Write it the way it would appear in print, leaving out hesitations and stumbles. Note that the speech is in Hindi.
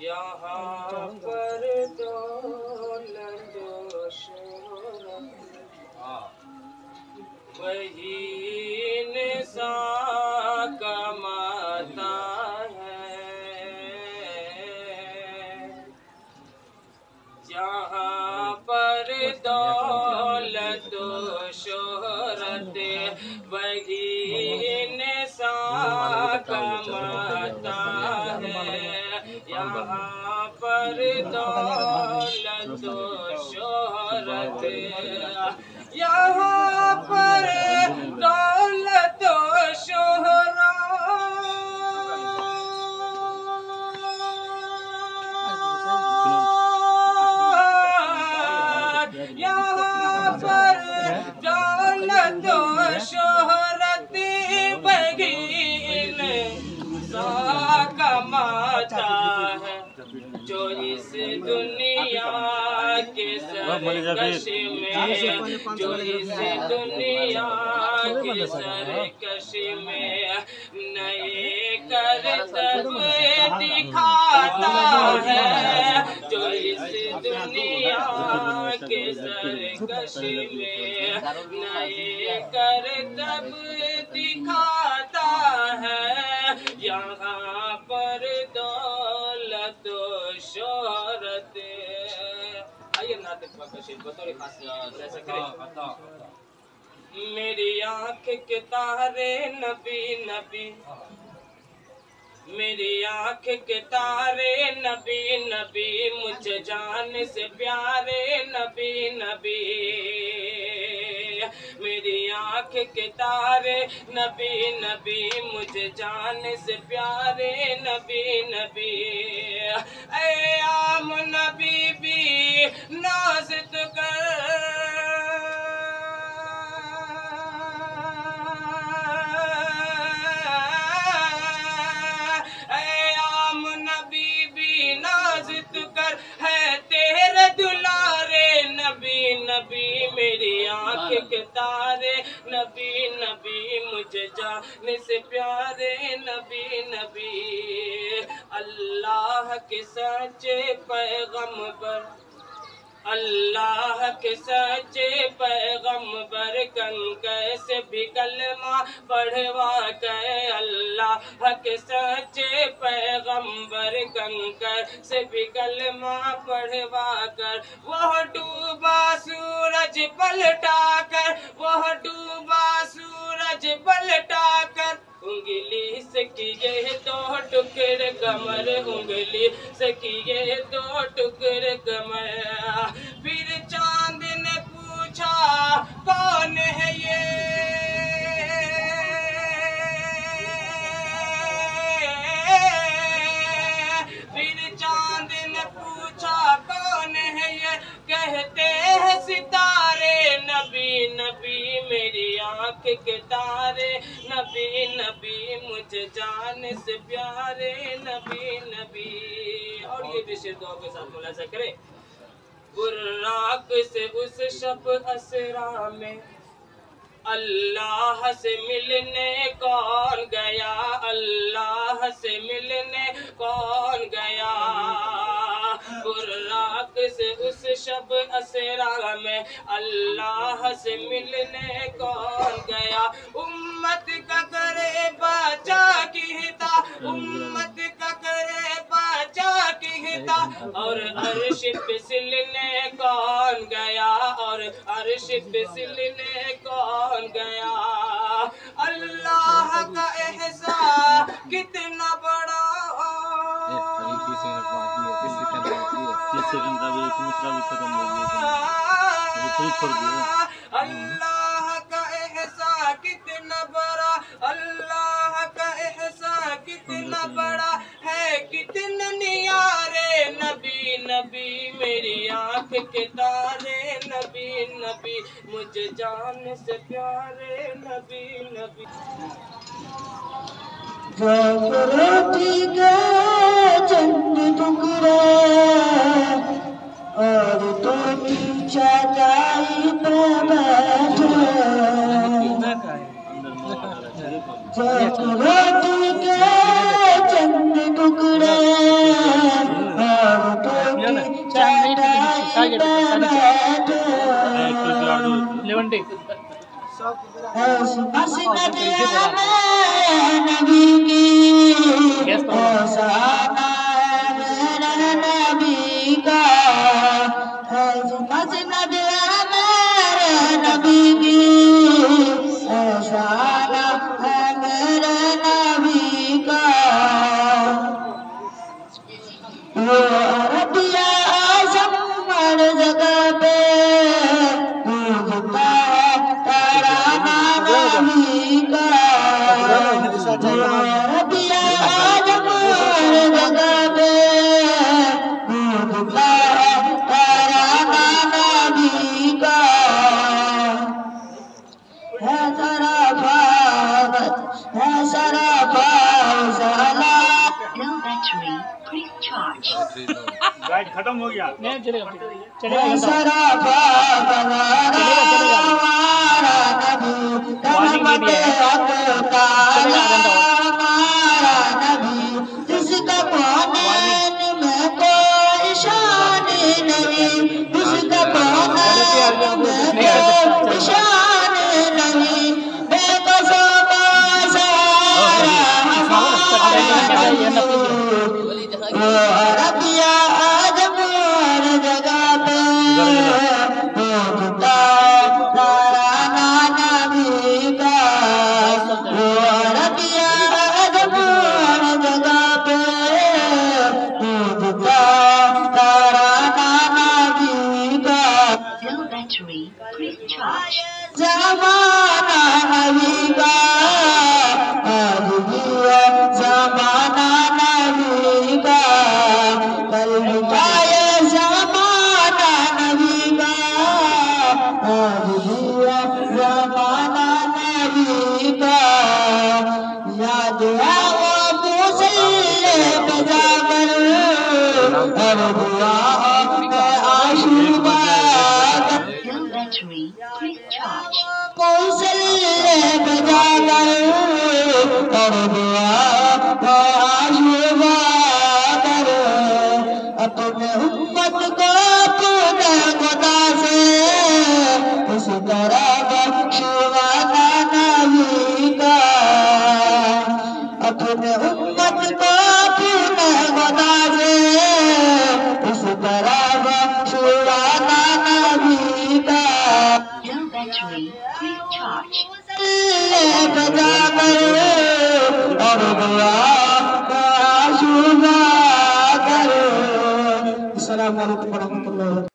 यहाँ पर दौलत शोहरत वही इंसान कमाता है। जहाँ पर दौलत शोहरत वही इंसान कमाता है। यहाँ पर दौलत शोहरत, यहाँ पर दौलत शोहरत, यहाँ पर दौलत शोहरत बगीन सा कमाता है। जो इस दुनिया के सरकश में, जो इस दुनिया के सरकश में नए करतब दिखाता है। जो इस दुनिया के सरकश में नए करतब दिखाता है। यहाँ पर दौलत शोहरत। आइए नातिक बतौर खास जैसा करें। मेरी आँख के तारे नबी नबी, मेरी आँख के तारे नबी नबी, मुझे जान से प्यारे नबी नबी। मेरी आँख के तारे नबी नबी, मुझे जान से प्यारे नबी नबी। ऐ आम नबी भी नाज़ तो कर, कर है तेरे दुलारे नबी नबी। मेरी आँख के तारे नबी नबी, मुझे जाने से प्यारे नबी नबी। अल्लाह के सच्चे पैगंबर, अल्लाह के सच्चे पैगंबर कंकर से भी कलमा पढ़वा कर। अल्लाह के सच्चे पैगंबर कंकर से भी कलमा पढ़वा कर। वह डूबा सूरज पलटा कर, वह डूबा सूरज पलटा कर। उंगली से किए दो टुकड़े कमर, उंगली से किए दो टुकड़े कमर। फिर चांद ने पूछा कौन है ये, फिर चांद ने पूछा कौन है ये, कहते हैं सितारे नबी नबी। मेरी आँख के तारे नबी नबी, मुझे जाने से प्यारे नबी नबी। और ये भी शेर दुआ के साथ मुलाजा करें। बुर्राक से उस शब असरा में अल्लाह से मिलने कौन गया, अल्लाह से मिलने कौन गया। बुर्राक से उस शब असरा में अल्लाह से मिलने कौन गया। उम्मत का करे बचा कहता, उम्मत का करे बचा कहता। और अर्श पे सिलने कौन गया, और अर्श पे सिलने कौन गया। अल्लाह का एहसान कितना बड़ा, अल्लाह का एहसान कितना बड़ा, अल्लाह का एहसान कितना बड़ा है। कितने नियारे नबी नबी, मेरी आँख के तारे नबी नबी, मुझे जान से प्यारे नबी नबी। चंद टुकड़े और तो चाचाई पे बैठे रोटी के चंद टुकड़े और टोपी चटाई पे बैठे मसनद नबी की साना मेरे नबी का मसनद मेरे नबी की साना मेरे नबी का वो अरबिया आज़म हर जगह पे गूंजता है तराना नबी का अरबिया आज़म हर जगह पे गूंजता है तराना नबी का है सराफा है सराफा साला गाइड खत्म हो गया नहीं चलेगा सराफा हमारा नबी रहमत ताला हमारा नबी जिसका कौनैन में कोई शान नहीं जिसका कौनैन में कोई शान नहीं बेकसों का सहारा हमारा अरबिया आज़म हर जगह पे गूंजता तराना नबी का अरबिया आज़म हर जगह पे गूंजता तराना नबी का ज़माना नबी का आज भी है ज़माना नबी का कल का ये ज़माना नबी का आज भी है ज़माना नबी का याद है वो मुसल्ले पे जाकर हर दुआ में आशुबा मुसल्ले पे जाकर हर दुआ में आशुबा अपने उम्मत को अपने खुदा से उस तरह बख्शवाना नबी का अपने उम्मत को अपने खुदा से उस तरह बख्शवाना नबी का बजा कर और दुआ आशुबा करो। अस्सलाम वालेकुम।